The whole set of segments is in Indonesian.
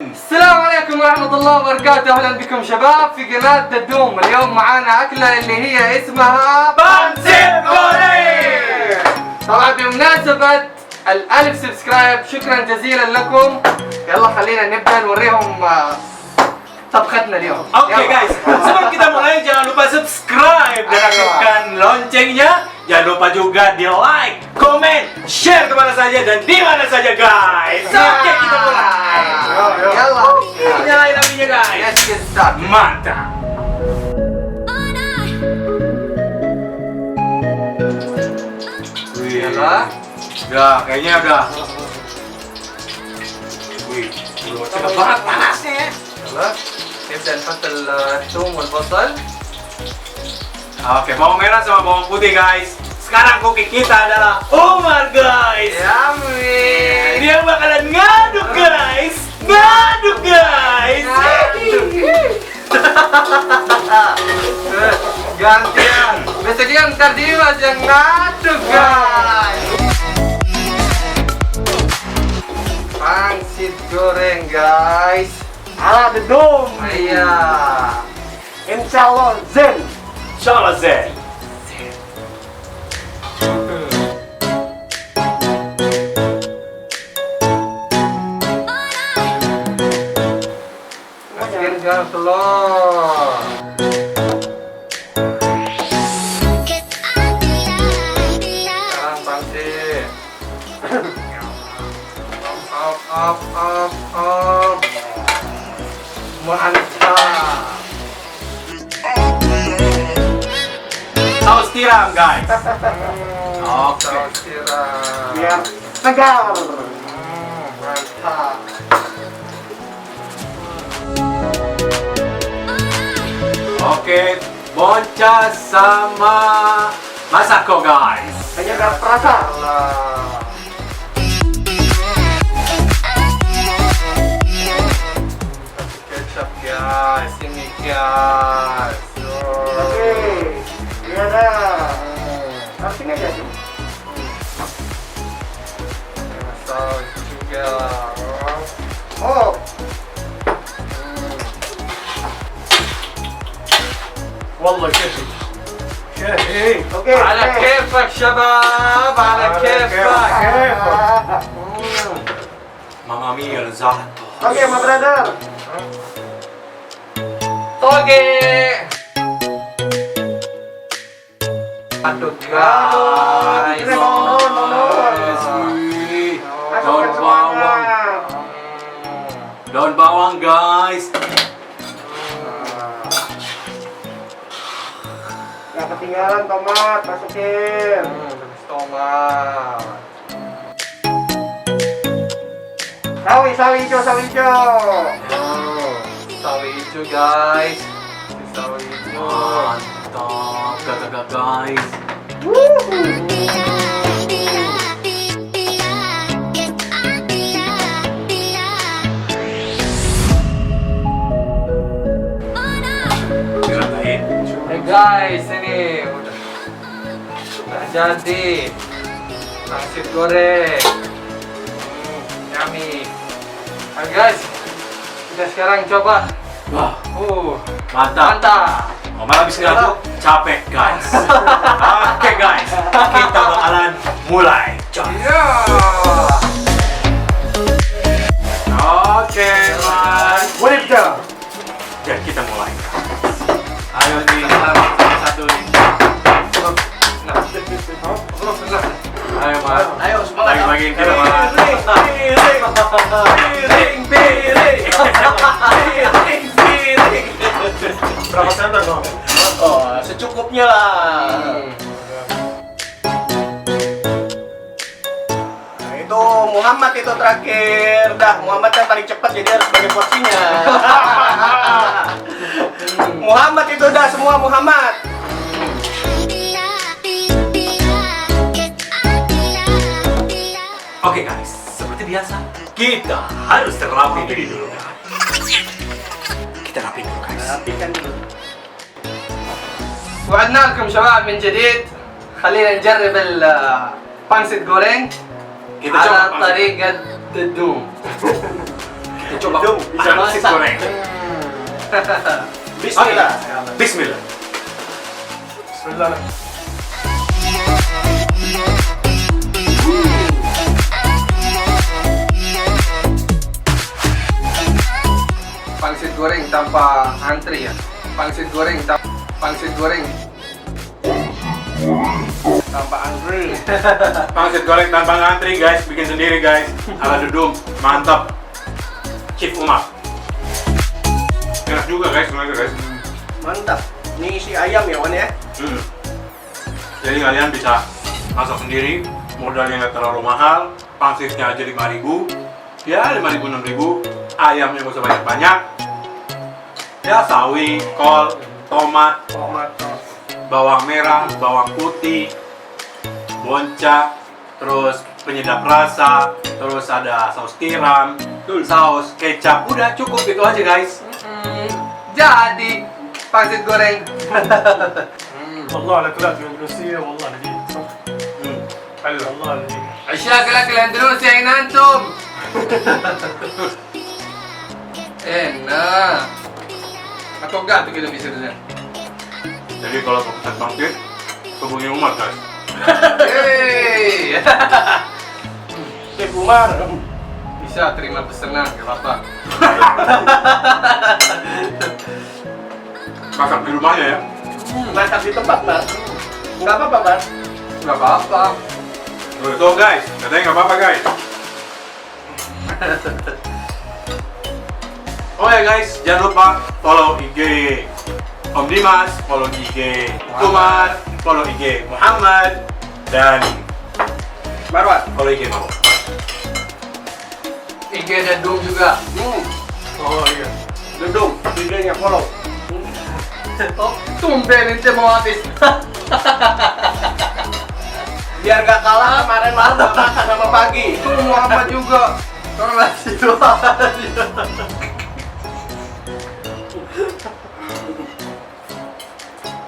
السلام عليكم ورحمة الله وبركاته، أهلا بكم شباب في قناة ددوم. اليوم معانا أكلة اللي هي اسمها بانسيت غورينج. طبعا بمناسبة ال1000 سبسكرايب، شكرا جزيلا لكم. يلا خلينا نبدأ نوريهم طبختنا اليوم. Oke guys, sebelum kita mulai jangan lupa subscribe dan aktifkan loncengnya. Jangan lupa juga di like, komen, share kemana saja dan di mana saja guys. Oke kita mulai. Yalla. Nyalain apinya guys. Let's get started. Mantap. Wih, Yalla. udah kayaknya udah. Wih, cepet banget panasnya ya. يلا نبدأ نحط الثوم والبصل. Oke, bawang merah sama bawang putih guys. Sekarang cookie kita adalah Umar guys. Yummy. Dia bakalan ngaduk guys. Ngaduk guys. Gantian. Biasanya ntar Dimas yang ngaduk guys. Pangsit goreng guys. Ala Dedum. Iya. Insya Allah Zen. Insyaallah Zen. Masukin ke telur. Sekarang pangsit. Up. Mantap. Saus tiram guys. Oke. Saus tiram. Biar segar. Mantap. Oke, boncas sama masako guys. Hanya gak perasa. Allah. Kecap guys, ini guys. Oke. Iya dah. Kasih aja sih. Saus juga. Oh. Wallah كيفي. كيفي. Oke. على oke. كيفك شباب، على كيفك. Mamma mia, risotto. Oke, my brother. Toge. Aduh guys. Ini nonton. Wih, Masukkan daun semuanya. bawang. Daun bawang guys. Gak ketinggalan tomat, masukin. Tomat. Sawi hijau. Sawi hijau guys. Sawi hijau. Mantap, gagak guys. Diratain. Guys, ini udah jadi pangsit goreng. Yummy. Guys, kita sekarang coba. Wah, Mantap. mantap. Omar habis ngaduk, capek guys. Oke guys, kita bakalan mulai. Iya. Oke, guys. Boleh dah. Dan kita mulai. Ayo nih, satu nih. Ayo Mas. Ayo semangat. Bagi-bagiin kita Mas. Berapa sendok dong? Oh, secukupnya lah. Nah, itu Muhammad itu terakhir. Dah, Muhammad yang paling cepat jadi harus banyak porsinya. Muhammad itu dah semua Muhammad. Oke guys, seperti biasa kita harus terapi dulu guys. Kita rapi dulu guys. Rapikan dulu. وعدنا لكم شباب من جديد. خلينا نجرب البانسيت جورينج Kita على coba. طريقة ددوم. Coba Dum, bisa pangsit masak. goreng. Bismillah. Bismillah. Bismillah. Pangsit goreng tanpa antri ya. Pangsit goreng tanpa antri. Pangsit goreng tanpa ngantri guys, bikin sendiri guys. Ala Dudung, mantap. Chief Umar. Enak juga guys, semuanya guys. Mantap. Ini isi ayam ya, Wan ya? Jadi kalian bisa masak sendiri, modalnya nggak terlalu mahal, pangsitnya aja 5.000, ya 5.000 6.000, ayamnya nggak usah banyak-banyak, ya sawi, kol, tomat, bawang merah, bawang putih, bonca, terus penyedap rasa, terus ada saus tiram, saus kecap, udah cukup itu aja guys. Jadi pangsit goreng. والله الاكلات الاندونيسيه والله لذيذ صح؟ حلو والله لذيذ. عشاق الاكل الاندونيسي اين انتم؟ enak. Atau enggak tuh kita bisa dulu. Jadi kalau mau pesan pangsit, hubungi Umar guys. Hei. Chef Umar. Bisa terima pesanan, nggak apa-apa. Masak di rumahnya ya. Masak di tempat, Mas. Nggak apa-apa, Mas. Nggak apa-apa. Tuh guys, katanya nggak apa-apa guys. Oh ya guys, jangan lupa follow IG Om Dimas, follow IG Umar, follow IG Muhammad, dan Marwan. follow IG Mamo. IG dan Dum juga. Oh iya. Dudung, videonya follow. Oh, tumben ente mau habis. Biar gak kalah kemarin malam makan sama pagi. Tuh Muhammad juga. Orang masih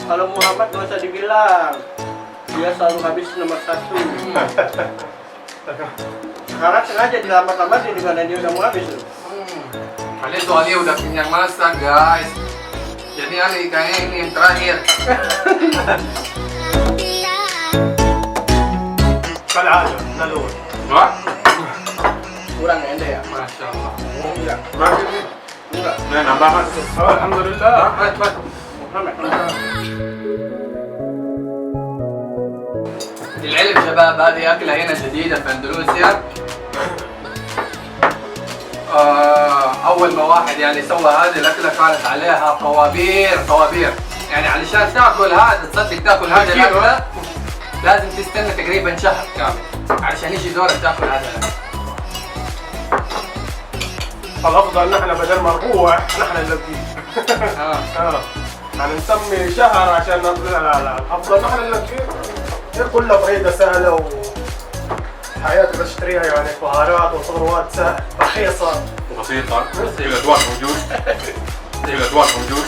Kalau Muhammad gak usah dibilang. Dia selalu habis nomor 1. Sekarang sengaja dilambat-lambat di mana dia udah mau habis tuh. Kalian soalnya udah kenyang masak guys. Jadi Ali kayaknya ini yang terakhir. كالعاده من الاول. Wah, Kurang ya ente ya? Masya Allah. Enggak. Enggak. nah, nambah mas. الحمد لله. Mas. Muhammad. للعلم شباب هذه أكلة هنا جديدة في أندونيسيا. أول ما واحد يعني سوى هذه الأكلة كانت عليها طوابير يعني علشان تاكل هذا تصدق تاكل هذه الأكلة لازم تستنى تقريبا شهر كامل علشان يجي دورك تاكل هذا الأكل. الافضل نحن بدل ما نروح نحن نلقيه. يعني نسمي شهر عشان لا الافضل نحن نلقيه. هي كلها طريقه سهله وحياتك تشتريها يعني بهارات وخضروات رخيصه. بسيطة. الأدوات موجود. الأدوات موجود.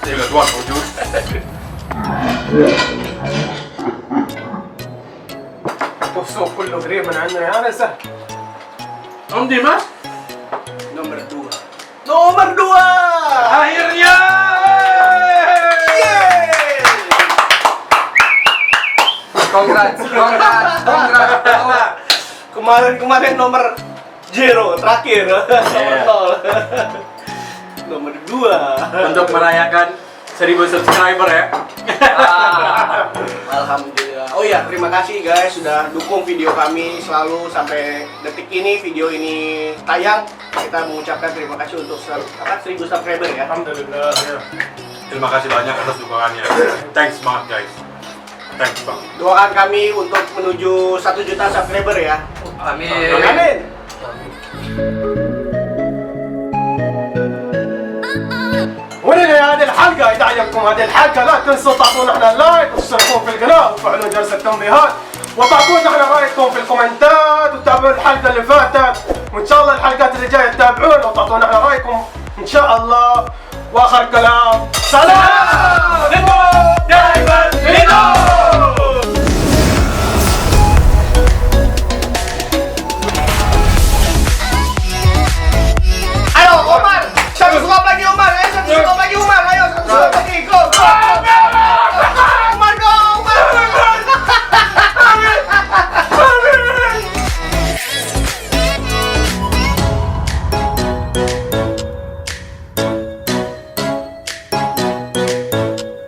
الأدوات موجود. والسوق كله قريب من عندنا يعني سهل. Om Dimas, Nomor 2. Nomor 2. akhirnya. Congrats. Kemarin nomor 0 terakhir. Nomor 0. Nomor 2. Untuk merayakan 1000 subscriber ya. Alhamdulillah. Oh ya, terima kasih guys sudah dukung video kami selalu sampai detik ini video ini tayang. Kita mengucapkan terima kasih untuk 1000 subscriber ya. الحمد لله. Terima kasih banyak atas dukungannya. Thanks banget guys. Thanks banget. Doakan kami untuk menuju 1 juta subscriber ya. Amin. Amin. وننهي هذه الحلقة. إذا عجبكم هذه الحلقة لا تنسوا تعطونا احنا لايك وتشتركون في القناة وتفعلون جرس التنبيهات وتعطونا احنا رأيكم في الكومنتات وتتابعون الحلقة اللي فاتت وإن شاء الله الحلقات اللي جاية تتابعون وتعطونا احنا رأيكم إن شاء الله. وآخر كلام سلام.